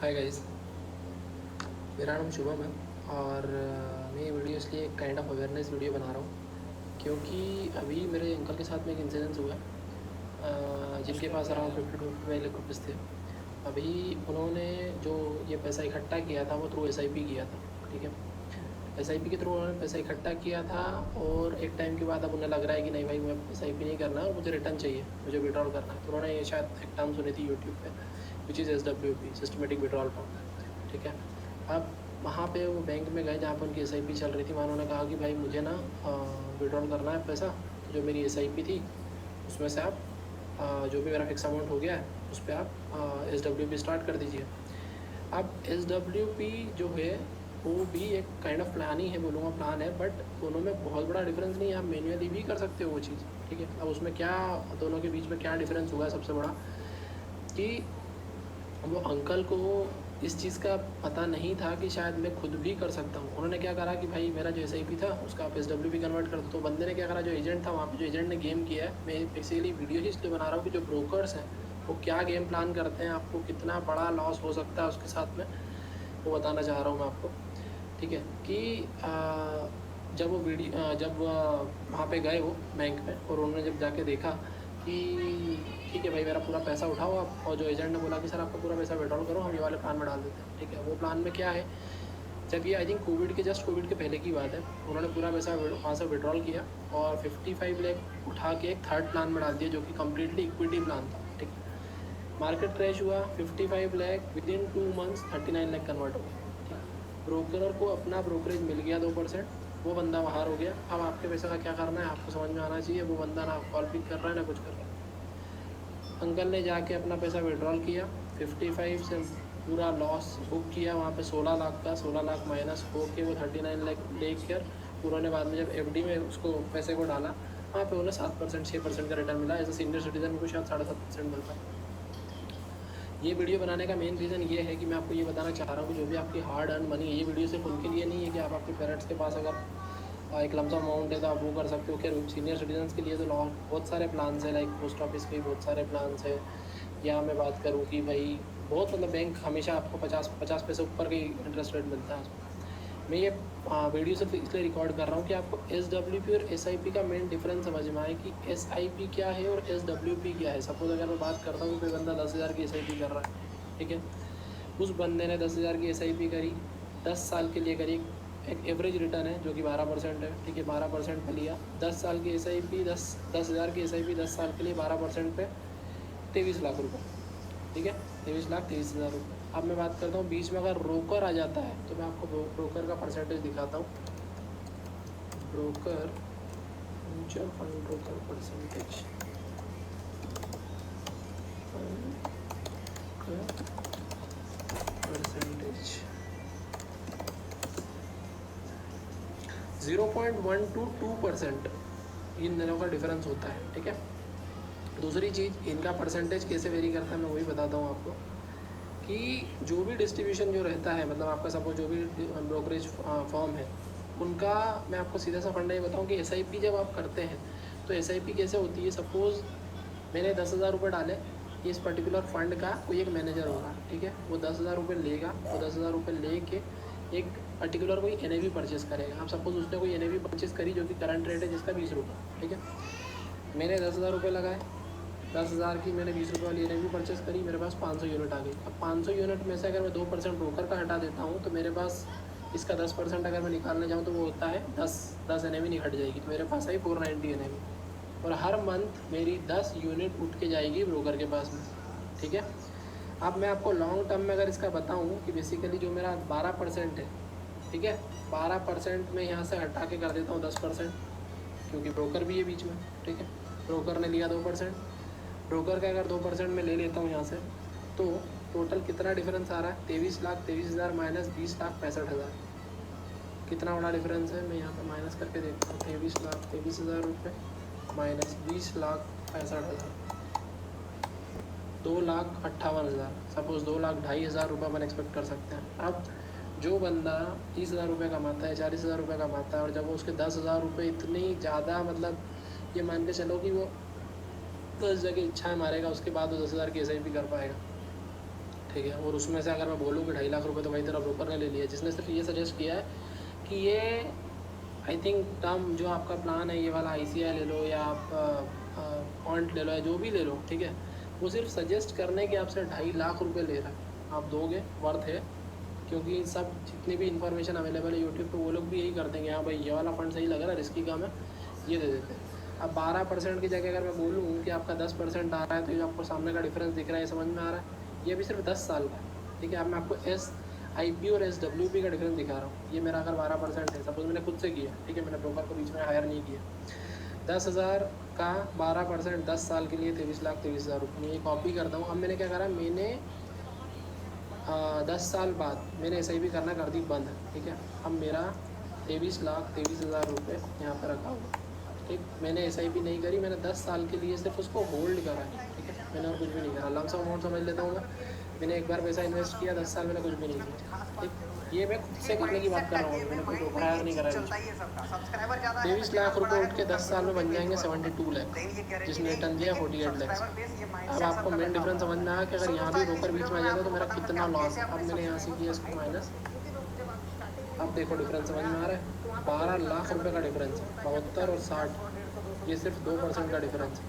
Hi guys, मेरा नाम शुभम है और मैं ये वीडियो इसलिए एक काइंड ऑफ अवेयरनेस वीडियो बना रहा हूँ क्योंकि अभी मेरे अंकल के साथ में एक इंसिडेंस हुआ है, जिनके पास अराउंड 50 लाख रुपीज़ थे। अभी उन्होंने जो ये पैसा इकट्ठा किया था वो थ्रू एसआईपी किया था। ठीक है, एसआईपी के थ्रू उन्होंने पैसा इकट्ठा किया था और एक टाइम के बाद अब उन्हें लग रहा है कि नहीं भाई, मैं एसआईपी नहीं करना और मुझे रिटर्न चाहिए, मुझे विड्रॉल करना है। तो उन्होंने ये शायद एक टर्म सुनी थी यूट्यूब पे, which is SWP, systematic withdrawal fund. ठीक है, अब वहाँ पे वो बैंक में गए जहाँ पर उनकी एसआईपी चल रही थी। वहाँ उन्होंने कहा कि भाई मुझे ना विड्रॉल करना है पैसा, तो जो मेरी एसआईपी थी उसमें से आप जो भी मेरा फिक्स अमाउंट हो गया है उस पर आप SWP स्टार्ट कर दीजिए। अब SWP जो है वो भी एक काइंड ऑफ प्लान ही है, बोलूँगा प्लान है, बट दोनों में बहुत बड़ा डिफरेंस नहीं है। आप मैन्युअली भी कर सकते हो वो चीज़। ठीक है, अब उसमें क्या, दोनों के बीच में क्या डिफरेंस हुआ है सबसे बड़ा, कि वो अंकल को इस चीज़ का पता नहीं था कि शायद मैं खुद भी कर सकता हूँ। उन्होंने क्या करा कि भाई मेरा जो SIP था उसका आप SWP कन्वर्ट कर दो। तो बंदे ने क्या करा, जो एजेंट था वहाँ पे, जो एजेंट ने गेम किया है, मैं बेसिकली वीडियो ही इसलिए बना रहा हूँ कि जो ब्रोकर्स हैं वो क्या गेम प्लान करते हैं, आपको कितना बड़ा लॉस हो सकता है उसके साथ में, वो बताना चाह रहा हूँ मैं आपको। ठीक है, कि जब वहाँ पे गए वो बैंक में और उन्होंने जब जाके देखा कि ठीक है भाई मेरा पूरा पैसा उठाओ आप, और जो एजेंट ने बोला कि सर आपका पूरा पैसा विड्रॉल करो, हम ये वाले प्लान में डाल देते हैं। ठीक है, वो प्लान में क्या है, जब ये आई थिंक कोविड के पहले की बात है, उन्होंने पूरा पैसा वहाँ से विड्रॉल किया और 55 लाख उठा के एक थर्ड प्लान में डाल दिया जो कि कम्प्लीटली इक्विटी प्लान था। ठीक है, मार्केट क्रैश हुआ, 55 lakh with in 2 months 39 lakh convert हो गया। ठीक है, ब्रोकर को अपना ब्रोकरेज मिल गया 2%, वो बंदा बाहर हो गया। अब आपके पैसे का क्या करना है आपको समझ में आना चाहिए। वो बंदा ना कॉल पिक कर रहा है ना कुछ कर रहा है। अंकल ने जाके अपना पैसा विड्रॉल किया, 55 से पूरा लॉस बुक किया वहाँ पे 16 लाख का, 16 लाख माइनस हो के वो 39 लाख लेकर उन्होंने बाद में जब FD में उसको पैसे को डाला, वहाँ पे उन्हें 7% 6% का रिटर्न मिला। एज ए सीनियर सिटीजन को शायद 7.5% मिलता है। ये वीडियो बनाने का मेन रीज़न ये है कि मैं आपको ये बताना चाह रहा हूँ कि जो भी आपकी हार्ड अर्न मनी है, ये वीडियो सिर्फ उनके लिए नहीं है कि आप आपके पेरेंट्स के पास अगर एक लमसम अमाउंट है तो आप वो कर सकते हो। क्या सीनियर सिटीजन्स के लिए तो बहुत सारे प्लान्स हैं, लाइक पोस्ट ऑफिस के भी बहुत सारे प्लान्स हैं। या मैं बात करूँ कि भाई बहुत मतलब बैंक हमेशा आपको 50 पैसे ऊपर का इंटरेस्ट रेट मिलता है उसमें। मैं ये वीडियो सिर्फ इसलिए रिकॉर्ड कर रहा हूँ कि आपको SWP और SIP का मेन डिफरेंस समझ में आए कि SIP क्या है और SWP क्या है। सपोज अगर मैं बात करता हूँ कोई बंदा 10,000 की SIP कर रहा है, ठीक है, उस बंदे ने 10,000 की SIP करी, 10 साल के लिए करी, एक एवरेज रिटर्न है जो कि 12% है। ठीक है, 12% पे लिया, 10 साल की SIP, 10,000 की SIP 10 साल के लिए 12% पे 23 लाख रुपये। ठीक है, 23,23,000 रुपये। अब मैं बात करता हूँ बीच में अगर ब्रोकर आ जाता है तो मैं आपको ब्रोकर का परसेंटेज दिखाता हूँ। Broker, mutual fund broker percentage, percentage 0.1 to 2% इन दोनों का डिफरेंस होता है। ठीक है, दूसरी चीज़, इनका परसेंटेज कैसे वेरी करता है मैं वही बताता हूँ आपको, कि जो भी डिस्ट्रीब्यूशन जो रहता है, मतलब आपका सपोज जो भी ब्रोकरेज फॉर्म है, उनका मैं आपको सीधा सा फंडा ये बताऊँ कि SIP जब आप करते हैं तो SIP कैसे होती है। सपोज़ मैंने 10,000 रुपये डाले, इस पर्टिकुलर फंड का कोई एक मैनेजर होगा, ठीक है, वो 10,000 रुपये लेगा, वो 10,000 रुपये ले के एक पर्टिकुलर कोई NAV परचेस करेगा। आप सपोज उसने कोई NAV परचेस करी जो कि करंट रेट है जिसका 20 रुपये। ठीक है, मैंने 10,000 रुपये लगाए, 10,000 की मैंने 20 रुपये वाली NAV परचेस करी, मेरे पास 500 यूनिट आ गई। अब 500 यूनिट में से अगर मैं 2% ब्रोकर का हटा देता हूँ तो मेरे पास इसका 10% अगर मैं निकालने जाऊँ तो वो होता है 10 NAV नहीं हट जाएगी, तो मेरे पास आई 490 NAV, और हर मंथ मेरी 10 यूनिट उठ के जाएगी ब्रोकर के पास में। ठीक है, अब मैं आपको लॉन्ग टर्म में अगर इसका बताऊँ कि बेसिकली जो मेरा 12% है, ठीक है, 12% में यहाँ से हटा के कर देता हूँ 10%, क्योंकि ब्रोकर भी है बीच में। ठीक है, ब्रोकर ने लिया 2%, ब्रोकर का अगर 2% में ले लेता हूँ यहाँ से, तो टोटल कितना डिफरेंस आ रहा है, 23,23,000 माइनस 20,65,000। कितना बड़ा डिफरेंस है, मैं यहाँ पर माइनस करके देखता हूँ। 23,23,000 रुपये माइनस 20,65,000, 2,58,000। सपोज 2,02,500 रुपये अपन एक्सपेक्ट कर सकते हैं। अब जो बंदा 30,000 रुपये कमाता है, 40,000 रुपये कमाता है, और जब वो उसके 10,000 रुपये इतनी ज़्यादा, मतलब ये मान के चलो कि वो 10 जगह इच्छाएँ मारेगा, उसके बाद वो 10,000 की SIP कर पाएगा। ठीक है। और उसमें से अगर मैं बोलूँ कि 2.5 लाख रुपए तो भाई तेरा ब्रोकर ने ले लिया, जिसने सिर्फ ये सजेस्ट किया है कि ये आई थिंक टर्म जो आपका प्लान है ये वाला ICI ले लो या आप पॉइंट ले लो या जो भी ले लो, ठीक है, वो सिर्फ सजेस्ट करने के आपसे 2.5 लाख रुपए ले रहा है। आप दोगे, वर्थ है, क्योंकि सब जितनी भी इन्फॉर्मेशन अवेलेबल है यूट्यूब पे वो लोग भी यही करते हैं कि हाँ भाई ये वाला फंड सही लग रहा है, रिस्की काम है, ये दे देते हैं। अब 12% की जगह अगर मैं बोलूँ कि आपका 10% आ रहा है, तो ये आपको सामने का डिफरेंस दिख रहा है, ये समझ में आ रहा है। ये भी सिर्फ 10 साल का है, ठीक है। अब मैं आपको SIP और SWP का डिफरेंस दिखा रहा हूँ। ये मेरा अगर 12% है, सपोज मैंने खुद से किया, ठीक है, मैंने ब्रोकर को बीच में हायर नहीं किया, 10,000 का 12% 10 साल के लिए 23,23,000 रुपये। मैं ये कॉपी करता हूँ। अब मैंने क्या करा, मैंने 10 साल बाद मैंने SIP करना कर दी बंद, ठीक है। अब मेरा 23,23,000 रुपये यहाँ पर रखा हुआ, ठीक। मैंने SIP नहीं करी, मैंने 10 साल के लिए सिर्फ उसको होल्ड करा है, ठीक है। मैंने और कुछ भी नहीं करा। लमसम अमाउंट समझ लेता हूँ मैंने एक बार पैसा इन्वेस्ट किया, 10 साल मैंने कुछ भी नहीं किया, ठीक। ये मैं खुद से करने की बात कर रहा हूँ, मैंने कोई ब्रोकर हायर नहीं करा। 23 लाख रुपये उठ के 10 साल में बन जाएंगे 72 लाख, जिसने रिटर्न दिया 48 लाख। अब आपको मेन डिफरेंस समझ में आया कि अगर यहाँ भी ब्रोकर बीच में आ जाता तो मेरा कितना लॉस है। अब मैंने यहाँ से किया इसको माइनस, अब देखो डिफरेंस समझ में आ रहा है, 12 लाख रुपए का डिफरेंस है। 72 और 60, ये सिर्फ 2% का डिफरेंस है।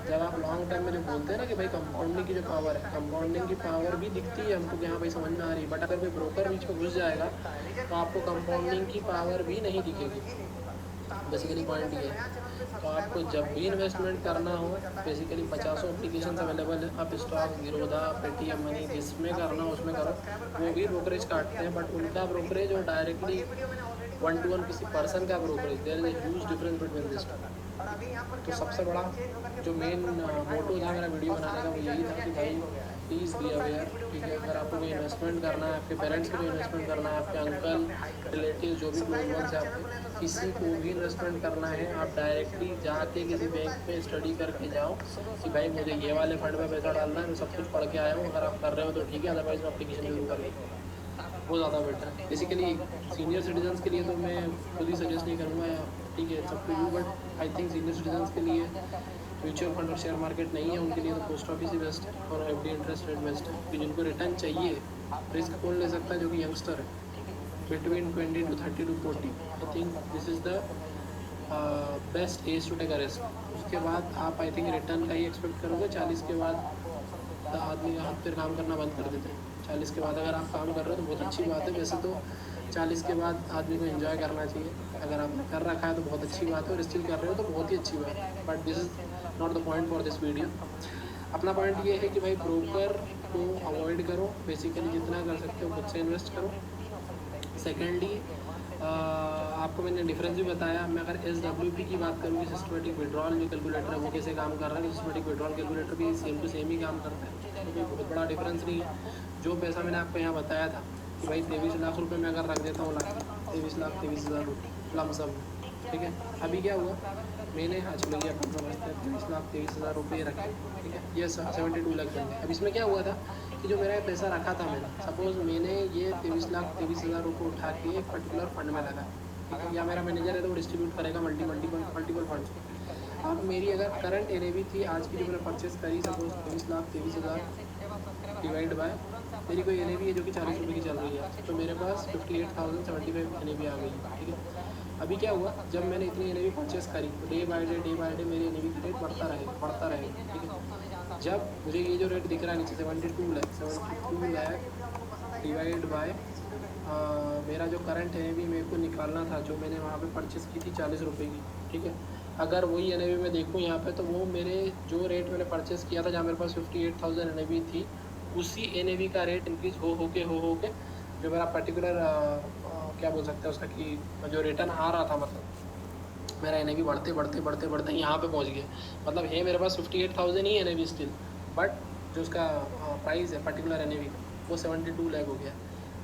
जब आप लॉन्ग टाइम में जो बोलते हैं ना कि भाई कंपाउंडिंग की जो पावर है, कंपाउंडिंग की पावर भी दिखती है हमको कि हाँ भाई समझ में आ रही है, बट अगर कोई ब्रोकर बीच में घुस जाएगा तो आपको कंपाउंडिंग की पावर भी नहीं दिखेगी। बेसिकली पॉइंट ये है। तो आपको जब भी इन्वेस्टमेंट करना हो, बेसिकली 50 एप्लीकेशन अवेलेबल है, आप स्टॉक, ज़ीरोधा, पेटीएम मनी, जिसमें करना हो उसमें करो। वो भी ब्रोकरेज काटते हैं, बट उनका ब्रोकरेज और डायरेक्टली 1-to-1 किसी पर्सन का brokerage, there is a huge difference between this. तो सबसे बड़ा जो मेन मोटो था मेरा वीडियो बनाने का वो यही था कि भाई प्लीज़ बी अवेयर, ठीक है। अगर आपको कोई इन्वेस्टमेंट करना है, आपके पेरेंट्स के लिए इन्वेस्टमेंट करना है, आपके अंकल रिलेटिव जो भी क्लोज वंस है आपके, किसी को भी इन्वेस्टमेंट करना है, आप डायरेक्टली जाके किसी बैंक में स्टडी करके जाओ कि भाई मुझे ये वाले फंड में पैसा डालना है, मैं सब कुछ पढ़ के आया हूँ। अगर आप कर रहे हो तो ठीक है, अदरवाइज मैं एप्लीकेशन जरूर कर लीजिए, वो ज़्यादा बेटर है। बेसिकली सीनियर सिटीजन्स के लिए तो मैं खुद ही सजेस्ट नहीं करूँगा, ठीक है, सब to you, but I think senior citizens के लिए म्यूचुअल फंड और शेयर मार्केट नहीं है, उनके लिए तो पोस्ट ऑफिस ही बेस्ट है और FD इंटरेस्ट रेट बेस्ट है। कि जिनको रिटर्न चाहिए, रिस्क कौन ले सकता है, जो कि यंगस्टर है between 20 to 30 to 40, I think this is the best age to take a risk. उसके बाद आप आई थिंक रिटर्न का ही एक्सपेक्ट करोगे। 40 के बाद आदमी का हाथ पैर काम करना बंद कर देते हैं। 40 के बाद अगर आप काम कर रहे हो तो बहुत अच्छी बात है। वैसे तो 40 के बाद आदमी को एंजॉय करना चाहिए। अगर आपने कर रखा है तो बहुत अच्छी बात है, और स्टिल कर रहे हो तो बहुत ही अच्छी बात है, but this is not the point for this video. अपना पॉइंट ये है कि भाई ब्रोकर को अवॉइड करो, बेसिकली जितना कर सकते हो खुद से इन्वेस्ट करो। सेकेंडली आपको मैंने डिफरेंस भी बताया। मैं अगर SWP की बात करूँ कि सिस्टमेटिक विड्रॉल जो कैलकुलेटर है वो कैसे काम कर रहा है, सिस्टमेटिक विड्रॉल कैलकुलेटर भी सेम टू सेम ही काम करता है, तो कोई बहुत बड़ा डिफरेंस नहीं है। जो पैसा मैंने आपको यहाँ बताया था कि भाई 23 लाख रुपये मैं अगर रख देता हूँ, 23,23,000 रुपये लमसम, ठीक है। अभी क्या हुआ, मैंने चलो ये अपन समझते हैं 23,23,000 रुपये रखे, ठीक है, ये 72 लाख बन गए। अब इसमें क्या हुआ था कि जो मेरा पैसा रखा था मैंने, सपोज़ मैंने ये 23,23,000 रुपये उठा के एक पर्टिकुलर फंड में लगा, ठीक है, या मेरा मैनेजर है तो वो डिस्ट्रीब्यूट करेगा मल्टीपल फंड्स। अब मेरी अगर करंट NAV थी आज की जो मैंने परचेस करी, सपोज 23,23,000 डिवाइड बाय मेरी कोई NAV है जो कि 40 रुपये की चल रही है, तो मेरे पास 58,075 NAV आ गई, ठीक है। अभी क्या हुआ, जब मैंने इतनी NAV परचेस करी तो डे बाय डे मेरी NAV का रेट बढ़ता रहेगा, ठीक है। जब मुझे ये जो रेट दिख रहा है नीचे 72 लाख डिवाइड बाय मेरा जो करंट NAV मेरे को निकालना था, जो मैंने वहाँ पे परचेस की थी 40 रुपये की, ठीक है। अगर वही NAV में देखूँ यहाँ पे, तो वो मेरे जो रेट मैंने परचेस किया था, जहाँ मेरे पास 58,000 NAV थी, उसी NAV का रेट इंक्रीज हो के जो मेरा पर्टिकुलर क्या बोल सकते हैं उसका कि जो रिटर्न आ रहा था, मतलब मेरा NAV बढ़ते यहाँ पे पहुँच गया। मतलब है मेरे पास 58,000 ही NAV स्टिल, बट जो उसका प्राइस है पर्टिकुलर NAV का वो 72 लाख हो गया।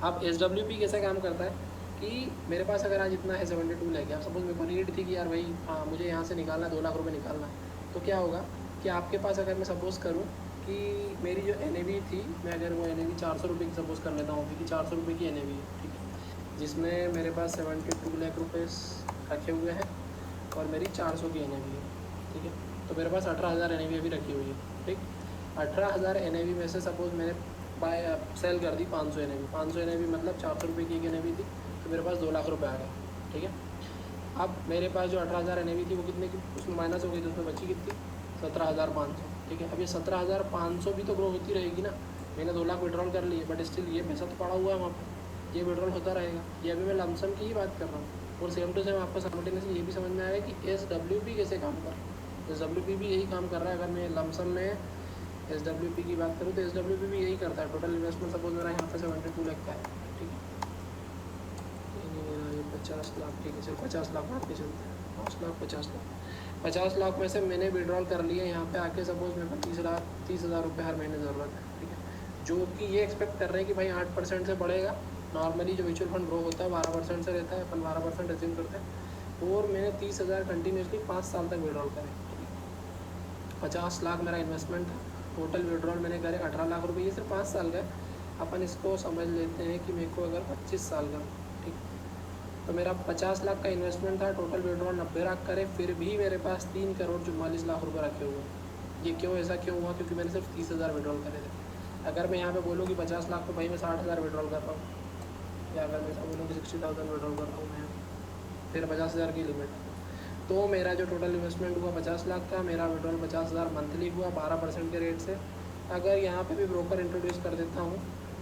अब SWP कैसे काम करता है कि मेरे पास अगर आज इतना है 72 लाख है, अब सपोज मेरे को नीड थी कि यार भाई मुझे यहाँ से निकालना है 2 लाख रुपये निकालना है, तो क्या होगा कि आपके पास अगर मैं सपोज़ करूँ कि मेरी जो NAV थी, मैं अगर वो NAV 400 रुपये की सपोज़ कर लेता हूँ, क्योंकि 400 रुपये की NAV है, ठीक है, जिसमें मेरे पास 72 लाख रुपये रखे हुए हैं और मेरी 400 की NAV है, ठीक है। तो मेरे पास 18,000 NAV अभी रखी हुई है, ठीक। 18,000 NAV में से सपोज़ मैंने बाय सेल कर दी 500 NAV। 500 NAV मतलब 400 रुपये की एक NAV थी, तो मेरे पास 2 लाख रुपये आ गए, ठीक है। अब मेरे पास जो 18,000 NAV थी वो कितने की उसमें माइनस हो गई, तो उसमें बची कितनी 17,500, ठीक है। अब ये 17,500 भी तो ग्रो होती रहेगी ना। मैंने 2 लाख विड्रॉल कर लिए, बट स्टिल ये पैसा तो पड़ा हुआ है वहाँ पर, ये विड्रॉल होता रहेगा। ये अभी मैं लमसम की ही बात कर रहा हूँ। और सेम टू सेम आपको साइमल्टेनियसली ये भी समझ में आएगा कि SWP कैसे काम कर रहा है। SWP भी यही काम कर रहा है। अगर मैं लमसम में SWP की बात करूँ तो SWP भी यही करता है। टोटल इन्वेस्टमेंट सपोज मेरा यहाँ पे 72 लाख का है, ठीक है। मेरा ये 50 लाख, ठीक है, चलो 50 लाख मान के चलते हैं, 5 लाख 50 लाख में से मैंने विड्रॉल कर लिए यहाँ पे आके। सपोज मेरे को 30,000 रुपये हर महीने ज़रूरत है, ठीक है। जो कि ये एक्सपेक्ट कर रहे हैं कि भाई 8% से बढ़ेगा। नॉर्मली जो म्यूचुअल फंड ग्रो होता है 12% से रहता है, अपन 12% अज्यूम करते हैं। और मैंने 30,000 कंटिन्यूसली 5 साल तक विड्रॉल करे, 50 लाख मेरा इन्वेस्टमेंट था। टोटल विड्रॉल मैंने करे 18 लाख रुपये, ये सिर्फ 5 साल का है। अपन इसको समझ लेते हैं कि मेरे को अगर 25 साल का, ठीक, तो मेरा 50 लाख का इन्वेस्टमेंट था, टोटल विड्रॉल 90 लाख करे, फिर भी मेरे पास 3,44,00,000 रुपये रखे हुए हैं। ये क्यों, ऐसा क्यों हुआ? क्योंकि मैंने सिर्फ 30,000 विड्रॉल करे थे। अगर मैं यहाँ पे बोलूँ कि 50 लाख तो भाई मैं 60,000 विड्रॉल कर रहा हूँ, या अगर मैं ऐसा बोलूँ कि 60,000 विड्रॉल कर रहा हूँ मैं, फिर 50,000 की लिमिट, तो मेरा जो टोटल इन्वेस्टमेंट हुआ 50 लाख का, मेरा विड्रॉल 50,000 मंथली हुआ 12% के रेट से। अगर यहाँ पे भी ब्रोकर इंट्रोड्यूस कर देता हूँ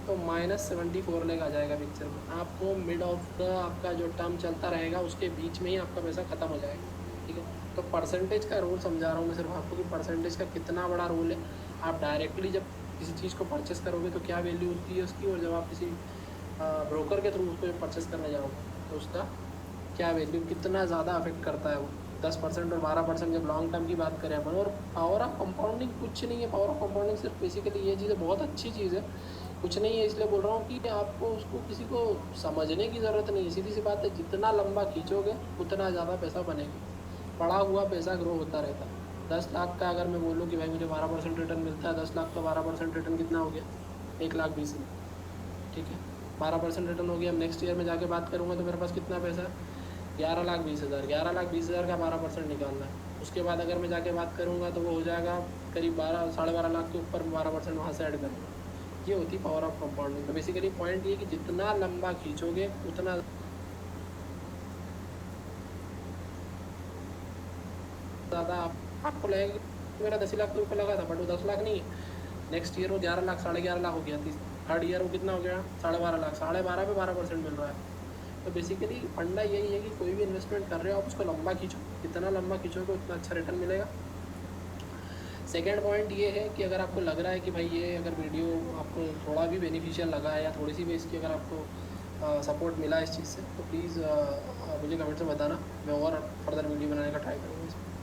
तो -74 लेग आ जाएगा पिक्चर में। आपको मिड ऑफ द आपका जो टर्म चलता रहेगा उसके बीच में ही आपका पैसा ख़त्म हो जाएगा, ठीक है। तो परसेंटेज का रोल समझा रहा हूँ मैं सिर्फ आपको कि परसेंटेज का कितना बड़ा रोल है। आप डायरेक्टली जब किसी चीज़ को परचेस करोगे तो क्या वैल्यू होती है उसकी, और जब आप किसी ब्रोकर के थ्रू उसको परचेस करने जाओगे तो उसका क्या वैल्यू, कितना ज़्यादा अफेक्ट करता है वो। 10% और 12% जब लॉन्ग टर्म की बात करें अपन। और पावर ऑफ कंपाउंडिंग कुछ नहीं है। पावर ऑफ कंपाउंडिंग सिर्फ बेसिकली ये चीज़ है, बहुत अच्छी चीज़ है, कुछ नहीं है। इसलिए बोल रहा हूँ कि आपको उसको किसी को समझने की ज़रूरत नहीं है। सीधी सी बात है, जितना लंबा खींचोगे उतना ज़्यादा पैसा बनेगा। पड़ा हुआ पैसा ग्रो होता रहता है। 10 लाख का अगर मैं बोलूँ कि भाई मुझे 12% रिटर्न मिलता है, 10 लाख का 12% रिटर्न कितना हो गया? 1,20,000, ठीक है। 12% रिटर्न हो गया। अब नेक्स्ट ईयर में जाके बात करूँगा तो मेरे पास कितना पैसा है? 11,20,000। 11,20,000 का 12% निकालना है। उसके बाद अगर मैं जाके बात करूँगा तो वो हो जाएगा करीब 12-12.5 लाख के ऊपर 12% वहाँ से ऐड करूँगा। ये होती पावर ऑफ कंपाउंडिंग। तो बेसिकली पॉइंट ये कि जितना लंबा खींचोगे उतना ज़्यादा आपको लगेगा कि मेरा 10 लाख रुपये लगा था, बट वो 10 लाख नहीं है। नेक्स्ट ईयर वो 11 लाख 11.5 लाख हो गया। थर्ड ईयर वो कितना हो गया? 12.5 लाख। 12.5 पे 12% मिल रहा है। तो बेसिकली फंडा यही है कि कोई भी इन्वेस्टमेंट कर रहे हो आप उसको लंबा खींचो, जितना लंबा खींचोगे उतना अच्छा रिटर्न मिलेगा। सेकेंड पॉइंट ये है कि अगर आपको लग रहा है कि भाई ये अगर वीडियो आपको थोड़ा भी बेनिफिशियल लगा है या थोड़ी सी भी इसकी अगर आपको सपोर्ट मिला इस चीज़ से, तो प्लीज़ मुझे कमेंट में बताना। मैं और फर्दर वीडियो बनाने का ट्राई करूँगा।